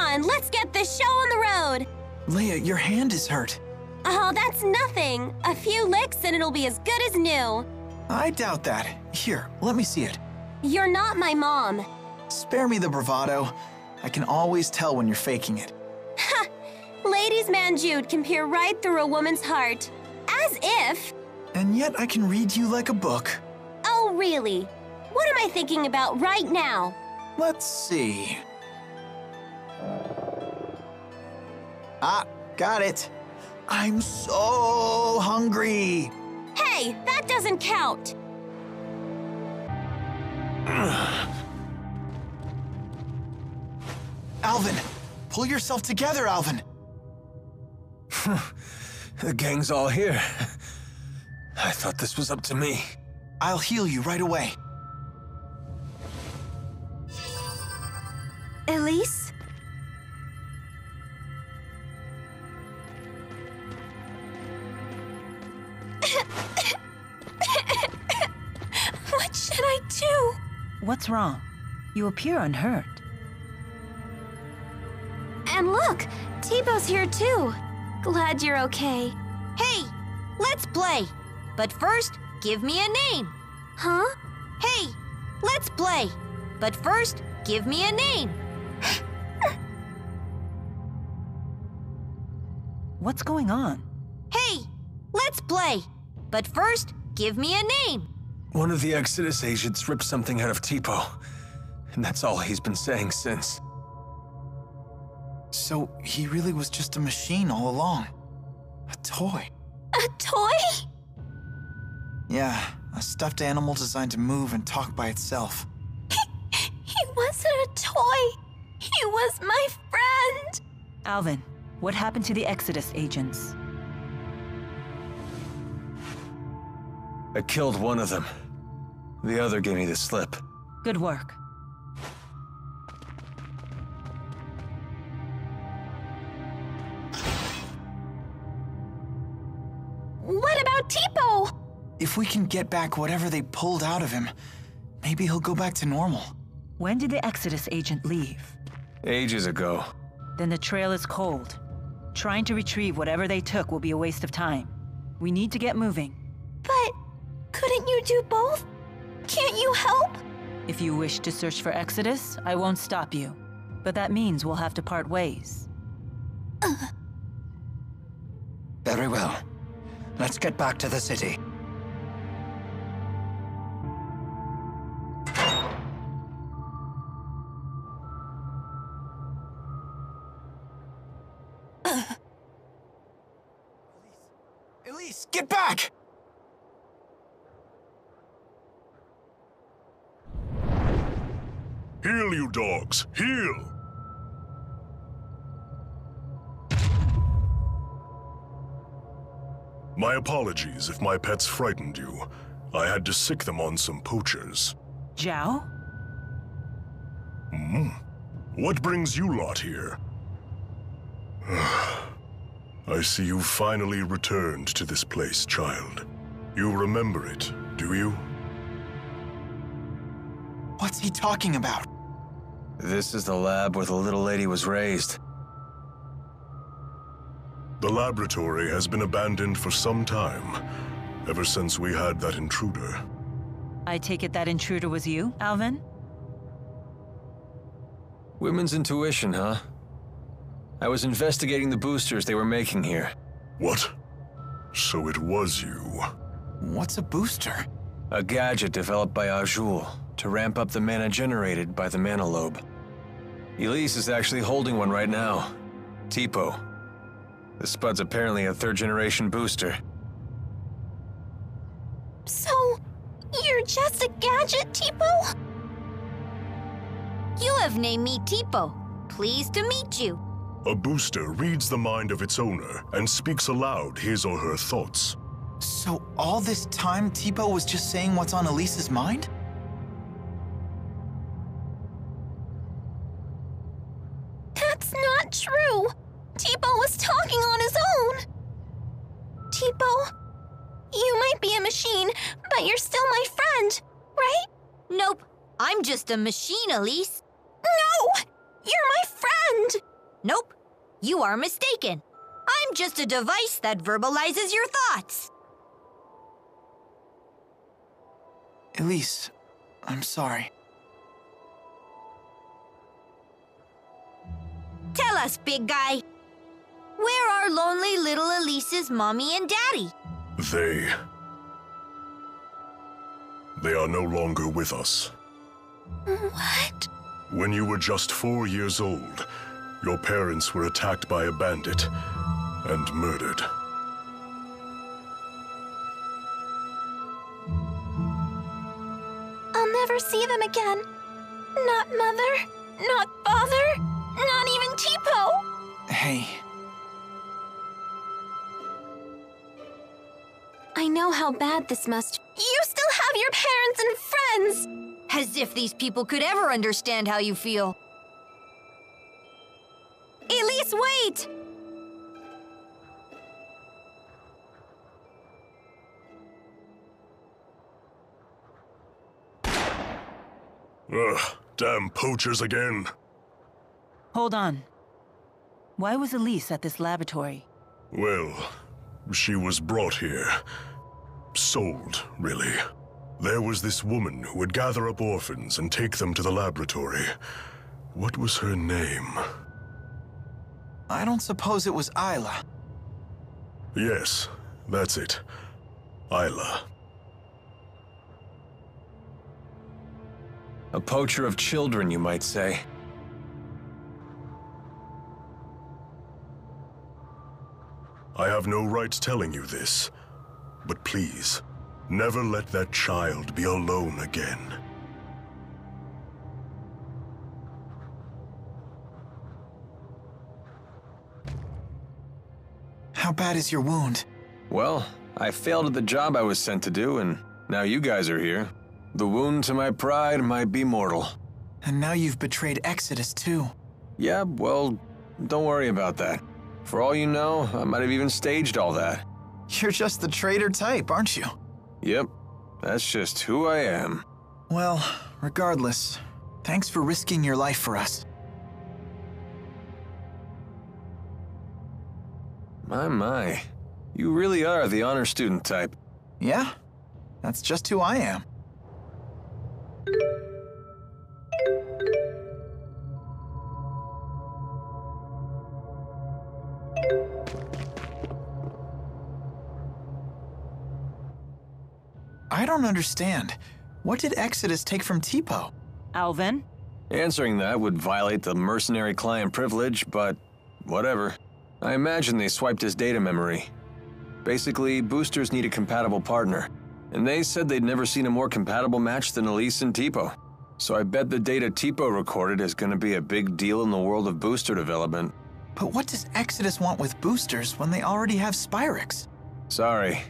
on, let's get this show on the road. Leia, your hand is hurt. Oh, that's nothing. A few licks and it'll be as good as new. I doubt that. Here, let me see it. You're not my mom. Spare me the bravado. I can always tell when you're faking it. Ha! Ladies' man Jude can peer right through a woman's heart. As if... And yet I can read you like a book. Oh, really? What am I thinking about right now? Let's see. Ah, got it. I'm so hungry. Hey, that doesn't count. Alvin, pull yourself together, Alvin. The gang's all here. I thought this was up to me. I'll heal you right away. Elise? What should I do? What's wrong? You appear unhurt. And look, T-Bow's here too. Glad you're okay. Hey, let's play. But first, give me a name. Huh? Hey, let's play. But first, give me a name. What's going on? Hey, let's play. But first, give me a name. One of the Exodus agents ripped something out of Tipo, and that's all he's been saying since. So he really was just a machine all along. A toy. A toy? Yeah, a stuffed animal designed to move and talk by itself. He wasn't a toy. He was my friend. Alvin, what happened to the Exodus agents? I killed one of them. The other gave me the slip. Good work. What about Tipo? If we can get back whatever they pulled out of him, maybe he'll go back to normal. When did the Exodus agent leave? Ages ago. Then the trail is cold. Trying to retrieve whatever they took will be a waste of time. We need to get moving. But couldn't you do both? Can't you help? If you wish to search for Exodus, I won't stop you. But that means we'll have to part ways. Very well. Let's get back to the city. Elise, get back! Heal, you dogs! Heal! My apologies if my pets frightened you. I had to sick them on some poachers. Zhao? What brings you lot here? I see you finally returned to this place, child. You remember it, do you? What's he talking about? This is the lab where the little lady was raised. The laboratory has been abandoned for some time, ever since we had that intruder. I take it that intruder was you, Alvin? Women's intuition, huh? I was investigating the boosters they were making here. What? So it was you. What's a booster? A gadget developed by Azul to ramp up the mana generated by the mana lobe. Elise is actually holding one right now. Tipo. The Spud's apparently a third-generation booster. So, you're just a gadget, Tipo? You have named me Tipo. Pleased to meet you. A booster reads the mind of its owner and speaks aloud his or her thoughts. So all this time, Tipo was just saying what's on Elise's mind? That's not true. Tipo was talking on his own. Tipo, you might be a machine, but you're still my friend, right? Nope, I'm just a machine, Elise. No! You're my friend! Nope, you are mistaken. I'm just a device that verbalizes your thoughts. Elise, I'm sorry. Tell us, big guy. Where are lonely little Elise's mommy and daddy? They are no longer with us. What? When you were just 4 years old, your parents were attacked by a bandit and murdered. I'll never see them again. Not Mother, not Father, not even Tipo. Hey, I know how bad this must. You still have your parents and friends! As if these people could ever understand how you feel. Elise, wait! Ugh, damn poachers again. Hold on. Why was Elise at this laboratory? Well, she was brought here. Sold, really. There was this woman who would gather up orphans and take them to the laboratory. What was her name? I don't suppose it was Isla. Yes, that's it. Isla. A poacher of children, you might say. I have no right telling you this, but please, never let that child be alone again. How bad is your wound? Well, I failed at the job I was sent to do, and now you guys are here. The wound to my pride might be mortal. And now you've betrayed Exodus too. Yeah, well, don't worry about that. For all you know, I might have even staged all that. You're just the traitor type, aren't you? Yep, that's just who I am. Well, regardless, thanks for risking your life for us. My. You really are the honor student type. Yeah, that's just who I am. I don't understand. What did Exodus take from Tipo? Alvin? Answering that would violate the mercenary client privilege, but whatever. I imagine they swiped his data memory. Basically, boosters need a compatible partner, and they said they'd never seen a more compatible match than Elise and Tipo. So I bet the data Tipo recorded is going to be a big deal in the world of booster development. But what does Exodus want with boosters when they already have Spyrix? Sorry,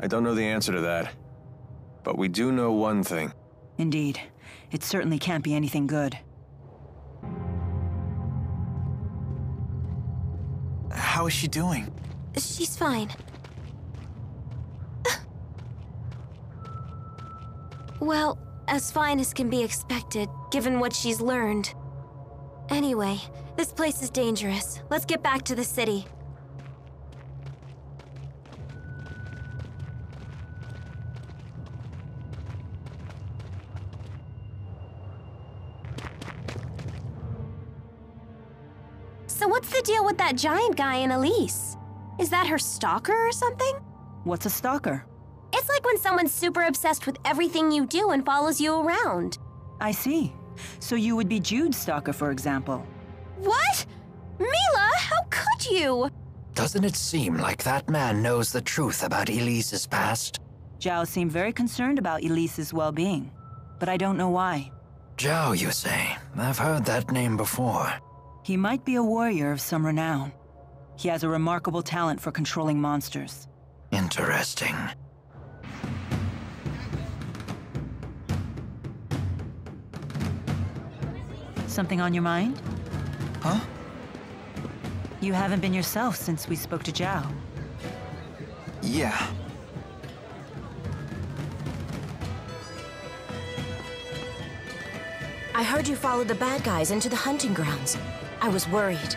I don't know the answer to that. But we do know one thing. Indeed. It certainly can't be anything good. How is she doing? She's fine. Well, as fine as can be expected, given what she's learned. Anyway, this place is dangerous. Let's get back to the city. So what's the deal with that giant guy and Elise? Is that her stalker or something? What's a stalker? It's like when someone's super obsessed with everything you do and follows you around. I see. So you would be Jude's stalker, for example. What? Mila, how could you? Doesn't it seem like that man knows the truth about Elise's past? Zhao seemed very concerned about Elise's well-being, but I don't know why. Zhao, you say? I've heard that name before. He might be a warrior of some renown. He has a remarkable talent for controlling monsters. Interesting. Something on your mind? Huh? You haven't been yourself since we spoke to Zhao. Yeah. I heard you followed the bad guys into the hunting grounds. I was worried.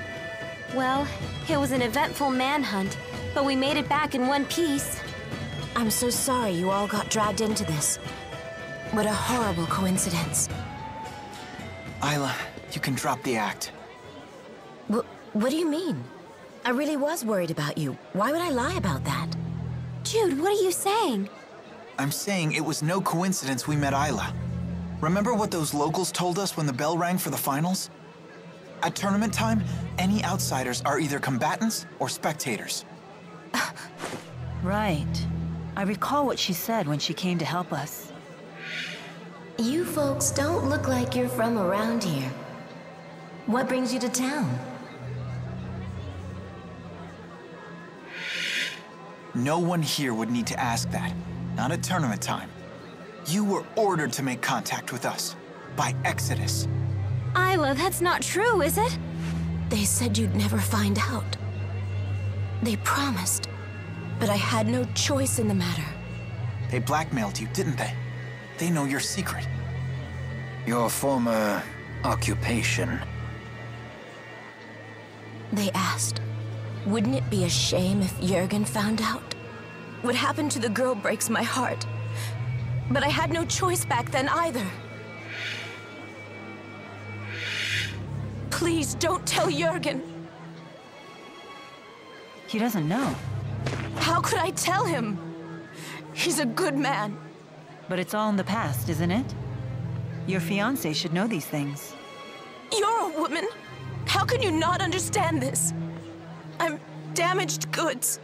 Well, it was an eventful manhunt, but we made it back in one piece. I'm so sorry you all got dragged into this. What a horrible coincidence. Isla, you can drop the act. What do you mean? I really was worried about you. Why would I lie about that? Jude, what are you saying? I'm saying it was no coincidence we met Isla. Remember what those locals told us when the bell rang for the finals? At tournament time, any outsiders are either combatants or spectators. Right. I recall what she said when she came to help us. You folks don't look like you're from around here. What brings you to town? No one here would need to ask that. Not at tournament time. You were ordered to make contact with us. By Exodus. Isla, that's not true, is it? They said you'd never find out. They promised. But I had no choice in the matter. They blackmailed you, didn't they? They know your secret. Your former occupation. They asked, wouldn't it be a shame if Jurgen found out? What happened to the girl breaks my heart. But I had no choice back then either. Please don't tell Jurgen. He doesn't know. How could I tell him? He's a good man. But it's all in the past, isn't it? Your fiancé should know these things. You're a woman. How can you not understand this? I'm damaged goods.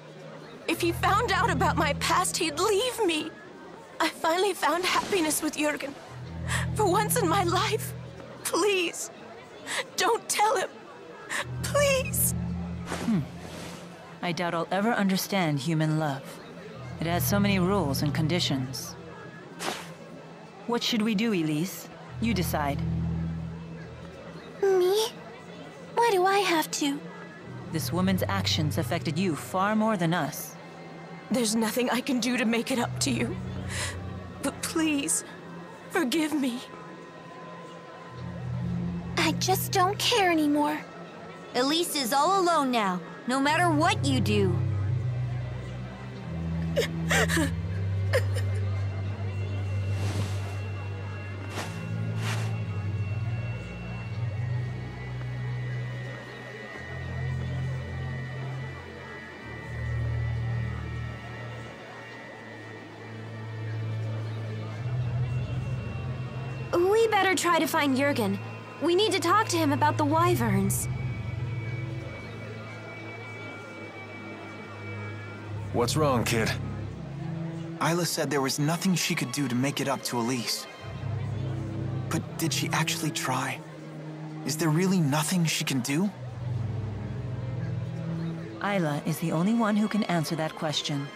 If he found out about my past, he'd leave me. I finally found happiness with Jurgen. For once in my life. Please, don't tell him. Please. I doubt I'll ever understand human love. It has so many rules and conditions. What should we do, Elise? You decide. Me? Why do I have to? This woman's actions affected you far more than us. There's nothing I can do to make it up to you. But please, forgive me. I just don't care anymore. Elise is all alone now, no matter what you do. We better try to find Jurgen. We need to talk to him about the wyverns. What's wrong, kid? Isla said there was nothing she could do to make it up to Elise. But did she actually try? Is there really nothing she can do? Isla is the only one who can answer that question.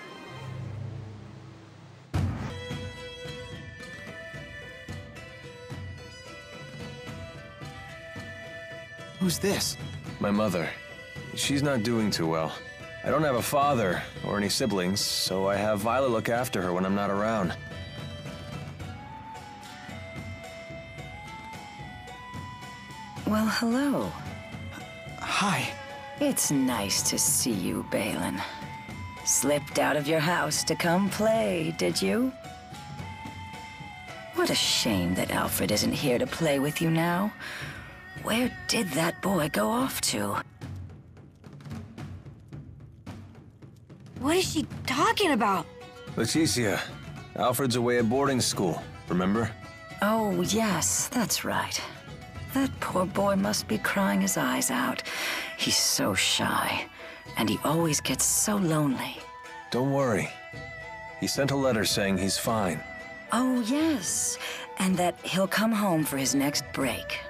Who's this? My mother. She's not doing too well. I don't have a father or any siblings, so I have Violet look after her when I'm not around. Well, hello. Hi. It's nice to see you, Balin. Slipped out of your house to come play, did you? What a shame that Alfred isn't here to play with you now. Where did that boy go off to? What is she talking about? Leticia, Alfred's away at boarding school, remember? Oh, yes, that's right. That poor boy must be crying his eyes out. He's so shy, and he always gets so lonely. Don't worry. He sent a letter saying he's fine. Oh, yes, and that he'll come home for his next break.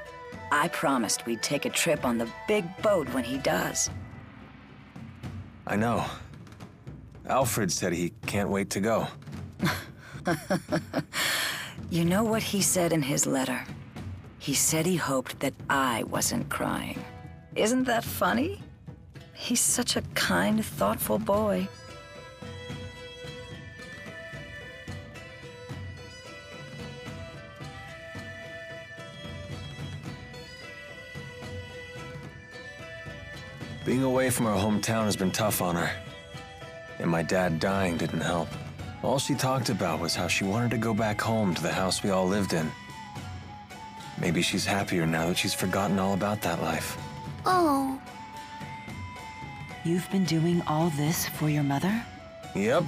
I promised we'd take a trip on the big boat when he does. I know. Alfred said he can't wait to go. You know what he said in his letter? He said he hoped that I wasn't crying. Isn't that funny? He's such a kind, thoughtful boy. Being away from her hometown has been tough on her. And my dad dying didn't help. All she talked about was how she wanted to go back home to the house we all lived in. Maybe she's happier now that she's forgotten all about that life. Oh. You've been doing all this for your mother? Yep.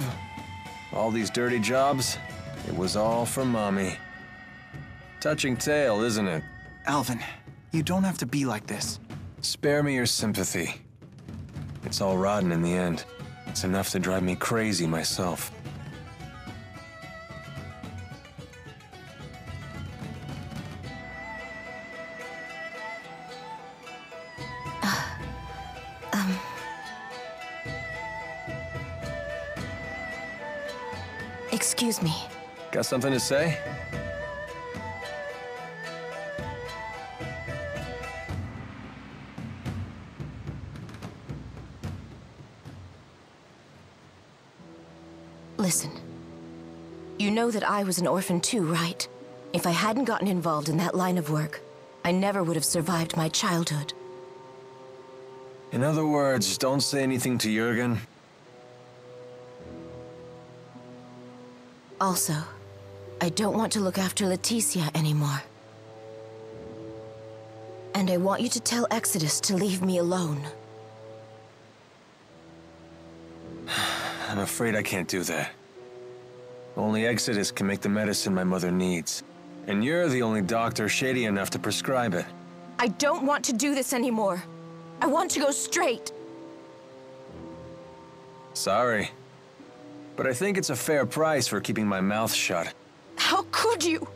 All these dirty jobs, it was all for Mommy. Touching tale, isn't it? Alvin, you don't have to be like this. Spare me your sympathy. It's all rotten in the end. It's enough to drive me crazy myself. Excuse me. Got something to say? Listen. You know that I was an orphan too, right? If I hadn't gotten involved in that line of work, I never would have survived my childhood. In other words, don't say anything to Jurgen. Also, I don't want to look after Leticia anymore. And I want you to tell Exodus to leave me alone. I'm afraid I can't do that. Only Exodus can make the medicine my mother needs. And you're the only doctor shady enough to prescribe it. I don't want to do this anymore. I want to go straight. Sorry. But I think it's a fair price for keeping my mouth shut. How could you?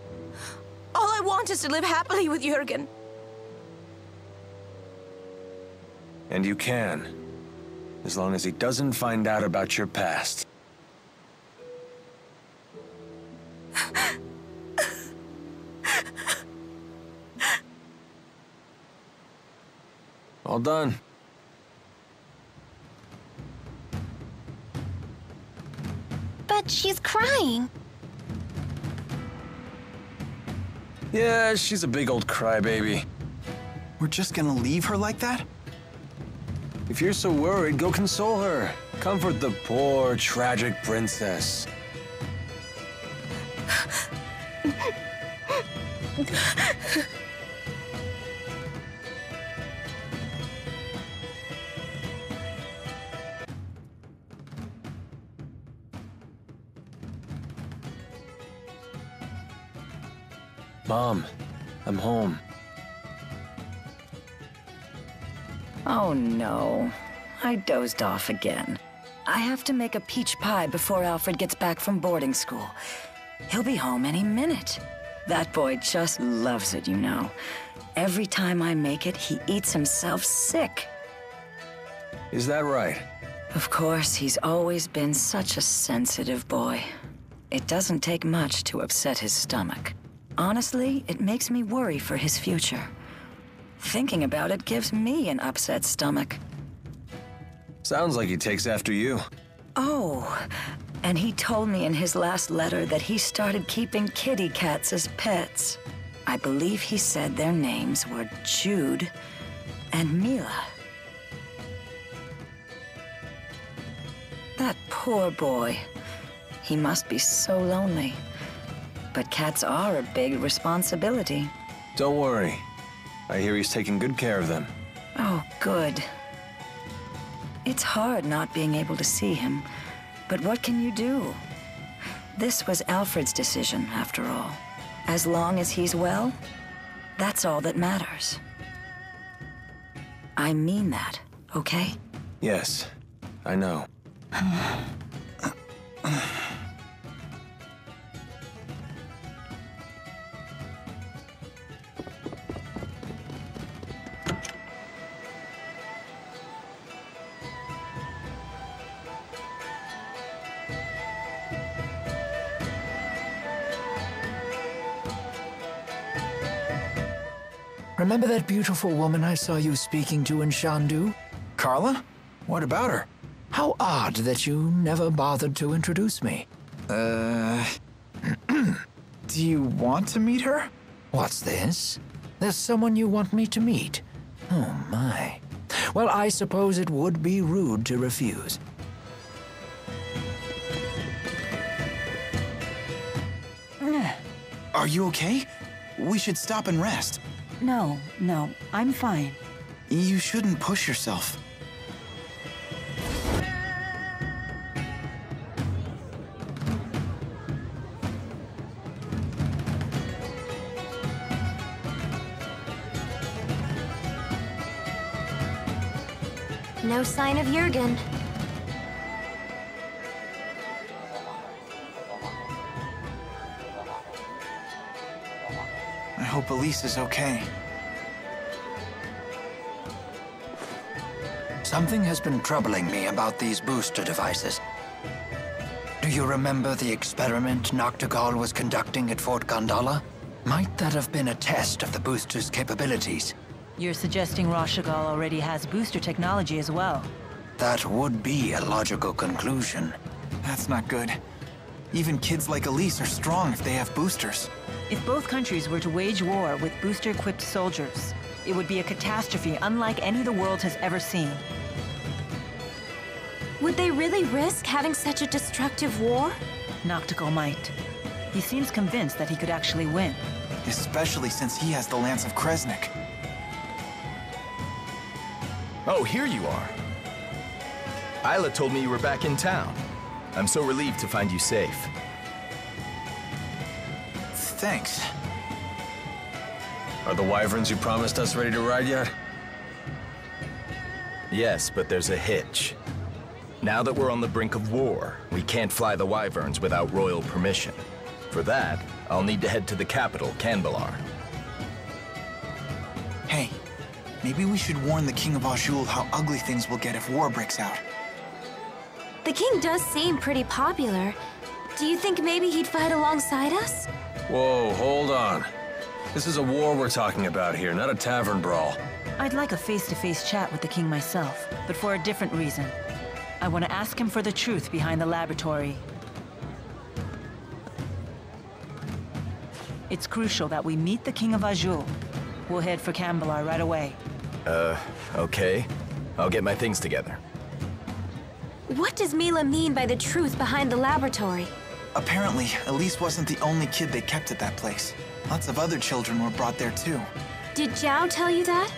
All I want is to live happily with Jurgen. And you can. As long as he doesn't find out about your past. All done. But she's crying. Yeah, she's a big old crybaby. We're just gonna leave her like that? If you're so worried, go console her. Comfort the poor, tragic princess. Mom, I'm home. Oh no, I dozed off again. I have to make a peach pie before Alfred gets back from boarding school. He'll be home any minute. That boy just loves it, you know. Every time I make it, he eats himself sick. Is that right? Of course, he's always been such a sensitive boy. It doesn't take much to upset his stomach. Honestly, it makes me worry for his future. Thinking about it gives me an upset stomach. Sounds like he takes after you. Oh, and he told me in his last letter that he started keeping kitty cats as pets. I believe he said their names were Jude and Mila. That poor boy. He must be so lonely. But cats are a big responsibility. Don't worry. I hear he's taking good care of them. Oh, good. It's hard not being able to see him, but what can you do? This was Alfred's decision, after all. As long as he's well, that's all that matters. I mean that, okay? Yes, I know. Remember that beautiful woman I saw you speaking to in Shandu? Carla? What about her? How odd that you never bothered to introduce me. Do you want to meet her? What's this? There's someone you want me to meet? Oh my. Well, I suppose it would be rude to refuse. Are you okay? We should stop and rest. No, I'm fine. You shouldn't push yourself. No sign of Jurgen. I hope Elise is okay. Something has been troubling me about these booster devices. Do you remember the experiment Noctigal was conducting at Fort Gondola? Might that have been a test of the booster's capabilities? You're suggesting Rashagal already has booster technology as well. That would be a logical conclusion. That's not good. Even kids like Elise are strong if they have boosters. If both countries were to wage war with booster-equipped soldiers, it would be a catastrophe unlike any the world has ever seen. Would they really risk having such a destructive war? Noctigal might. He seems convinced that he could actually win. Especially since he has the Lance of Kresnik. Oh, here you are. Isla told me you were back in town. I'm so relieved to find you safe. Thanks. Are the wyverns you promised us ready to ride yet? Yes, but there's a hitch. Now that we're on the brink of war, we can't fly the wyverns without royal permission. For that, I'll need to head to the capital, Canbalar. Hey, maybe we should warn the King of Azul how ugly things will get if war breaks out. The king does seem pretty popular. Do you think maybe he'd fight alongside us? Whoa, hold on. This is a war we're talking about here, not a tavern brawl. I'd like a face-to-face chat with the king myself, but for a different reason. I want to ask him for the truth behind the laboratory. It's crucial that we meet the King of Azul. We'll head for Canbalar right away. Okay. I'll get my things together. What does Mila mean by the truth behind the laboratory? Apparently, Elise wasn't the only kid they kept at that place. Lots of other children were brought there too. Did Zhao tell you that?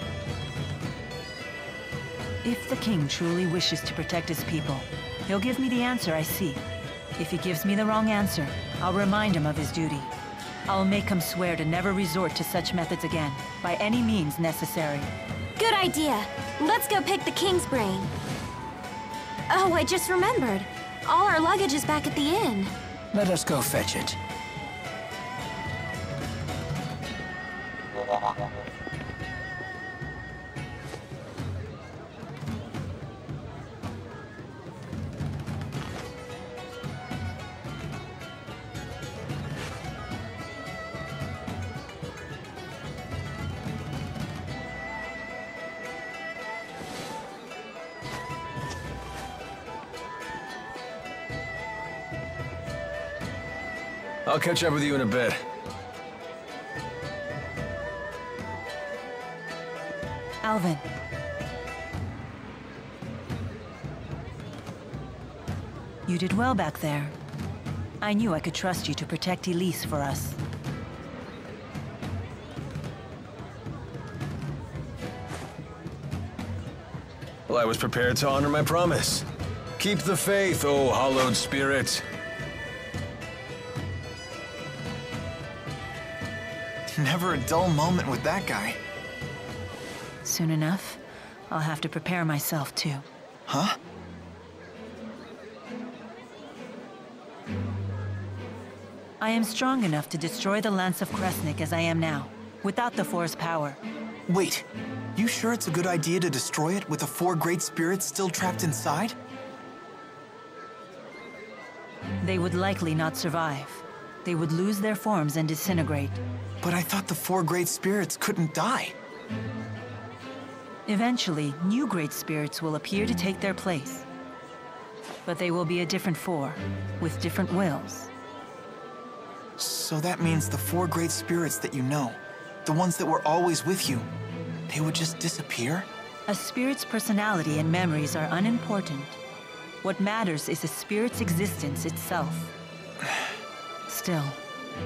If the king truly wishes to protect his people, he'll give me the answer I seek. If he gives me the wrong answer, I'll remind him of his duty. I'll make him swear to never resort to such methods again, by any means necessary. Good idea. Let's go pick the king's brain. Oh, I just remembered. All our luggage is back at the inn. Let us go fetch it. I'll catch up with you in a bit. Alvin. You did well back there. I knew I could trust you to protect Elise for us. Well, I was prepared to honor my promise. Keep the faith, oh hallowed spirit. Never a dull moment with that guy. Soon enough, I'll have to prepare myself too. Huh? I am strong enough to destroy the Lance of Kresnik as I am now, without the Force power. Wait, you sure it's a good idea to destroy it with the 4 great spirits still trapped inside? They would likely not survive. They would lose their forms and disintegrate. But I thought the 4 great spirits couldn't die. Eventually, new great spirits will appear to take their place. But they will be a different 4, with different wills. So that means the 4 great spirits that you know, the ones that were always with you, they would just disappear? A spirit's personality and memories are unimportant. What matters is a spirit's existence itself. Still,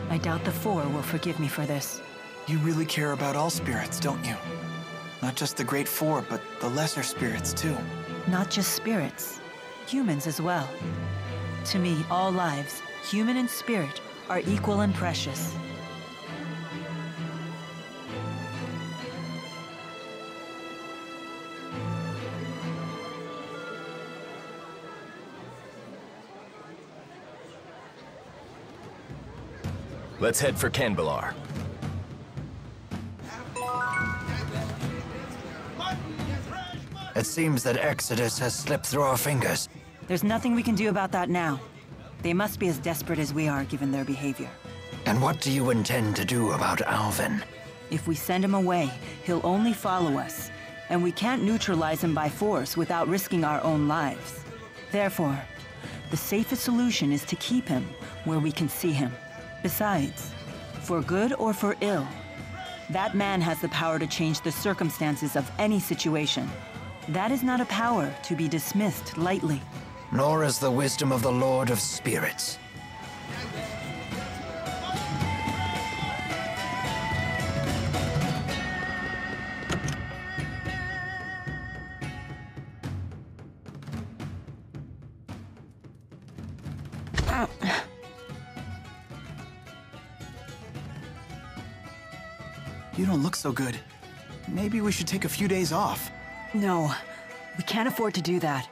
I doubt the Four will forgive me for this. You really care about all spirits, don't you? Not just the Great Four, but the lesser spirits, too. Not just spirits, humans as well. To me, all lives, human and spirit, are equal and precious. Let's head for Canbelar. It seems that Exodus has slipped through our fingers. There's nothing we can do about that now. They must be as desperate as we are, given their behavior. And what do you intend to do about Alvin? If we send him away, he'll only follow us. And we can't neutralize him by force without risking our own lives. Therefore, the safest solution is to keep him where we can see him. Besides, for good or for ill, that man has the power to change the circumstances of any situation. That is not a power to be dismissed lightly. Nor is the wisdom of the Lord of Spirits. You don't look so good. Maybe we should take a few days off. No, we can't afford to do that.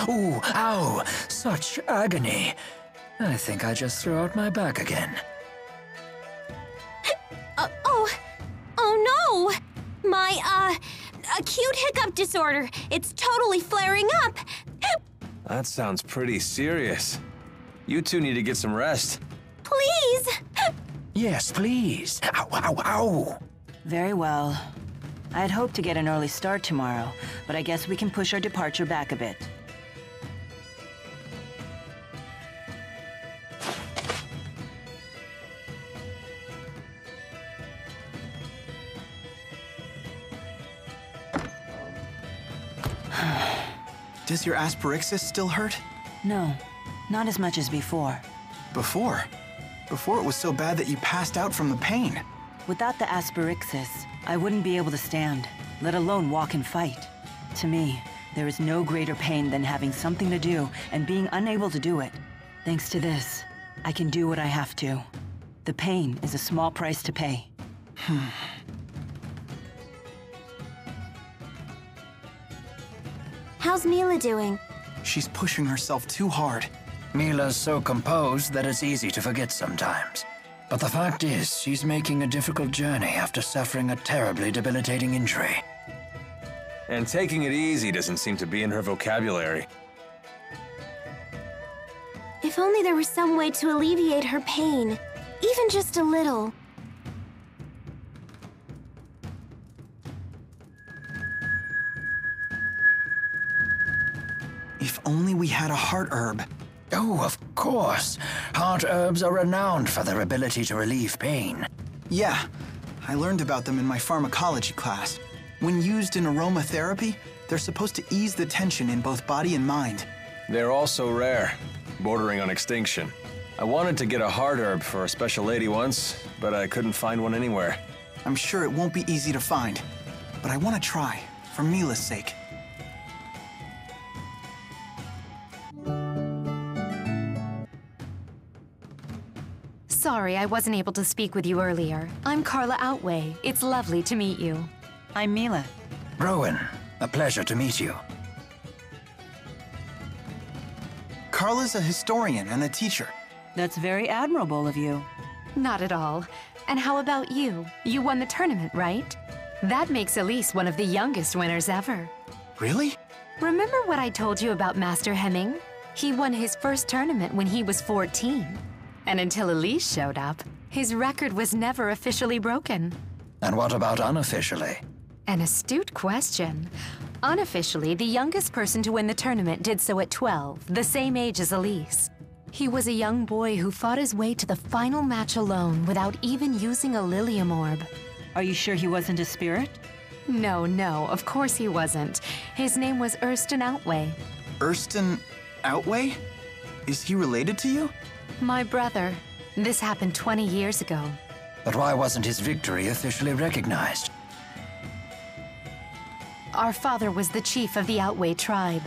Ooh, ow! Such agony. I think I just threw out my back again. Oh no! My, acute hiccup disorder. It's totally flaring up. That sounds pretty serious. You two need to get some rest. Please! Yes, please. Ow, ow, ow! Very well. I'd hoped to get an early start tomorrow, but I guess we can push our departure back a bit. Does your asperixis still hurt? No, not as much as before. Before? Before it was so bad that you passed out from the pain. Without the asperixis, I wouldn't be able to stand, let alone walk and fight. To me, there is no greater pain than having something to do and being unable to do it. Thanks to this, I can do what I have to. The pain is a small price to pay. How's Mila doing? She's pushing herself too hard. Mila's so composed that it's easy to forget sometimes. But the fact is, she's making a difficult journey after suffering a terribly debilitating injury. And taking it easy doesn't seem to be in her vocabulary. If only there was some way to alleviate her pain, even just a little. If only we had a heart herb. Oh, of course. Heart herbs are renowned for their ability to relieve pain. Yeah, I learned about them in my pharmacology class. When used in aromatherapy, they're supposed to ease the tension in both body and mind. They're also rare, bordering on extinction. I wanted to get a heart herb for a special lady once, but I couldn't find one anywhere. I'm sure it won't be easy to find, but I want to try, for Mila's sake. Sorry I wasn't able to speak with you earlier. I'm Carla Outway. It's lovely to meet you. I'm Mila. Rowan, a pleasure to meet you. Carla's a historian and a teacher. That's very admirable of you. Not at all. And how about you? You won the tournament, right? That makes Elise one of the youngest winners ever. Really? Remember what I told you about Master Hemming? He won his first tournament when he was 14. And until Elise showed up, his record was never officially broken. And what about unofficially? An astute question. Unofficially, the youngest person to win the tournament did so at 12, the same age as Elise. He was a young boy who fought his way to the final match alone without even using a Lilium Orb. Are you sure he wasn't a spirit? No, of course he wasn't. His name was Erston Outway. Erston Outway? Is he related to you? My brother. This happened 20 years ago. But why wasn't his victory officially recognized? Our father was the chief of the Outway tribe.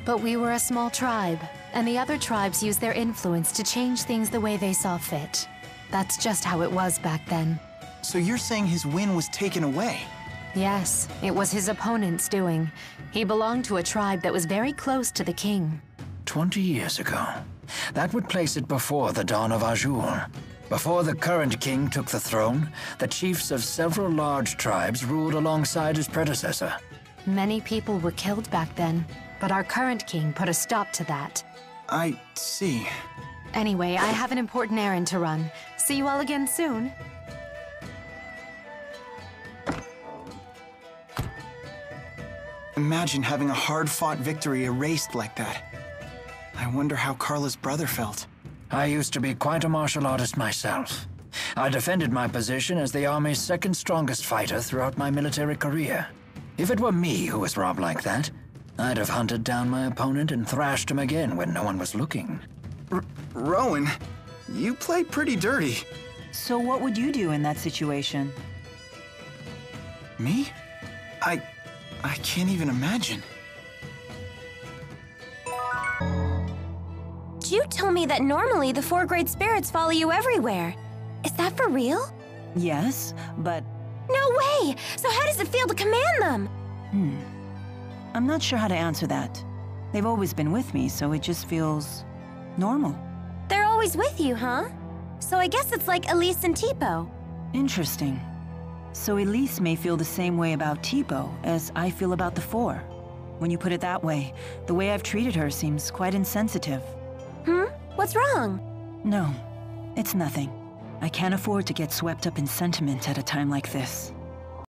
But we were a small tribe, and the other tribes used their influence to change things the way they saw fit. That's just how it was back then. So you're saying his win was taken away? Yes, it was his opponent's doing. He belonged to a tribe that was very close to the king. 20 years ago. That would place it before the dawn of Azul. Before the current king took the throne, the chiefs of several large tribes ruled alongside his predecessor. Many people were killed back then, but our current king put a stop to that. I see. Anyway, I have an important errand to run. See you all again soon. Imagine having a hard-fought victory erased like that. I wonder how Carla's brother felt. I used to be quite a martial artist myself. I defended my position as the Army's second strongest fighter throughout my military career. If it were me who was robbed like that, I'd have hunted down my opponent and thrashed him again when no one was looking. Rowan, you play pretty dirty. So what would you do in that situation? Me? I can't even imagine. You told me that normally the 4th grade spirits follow you everywhere. Is that for real? Yes, but... No way! So how does it feel to command them? I'm not sure how to answer that. They've always been with me, so it just feels... normal. They're always with you, huh? So I guess it's like Elise and Tipo. Interesting. So Elise may feel the same way about Tipo as I feel about the 4. When you put it that way, the way I've treated her seems quite insensitive. What's wrong? No, it's nothing. I can't afford to get swept up in sentiment at a time like this.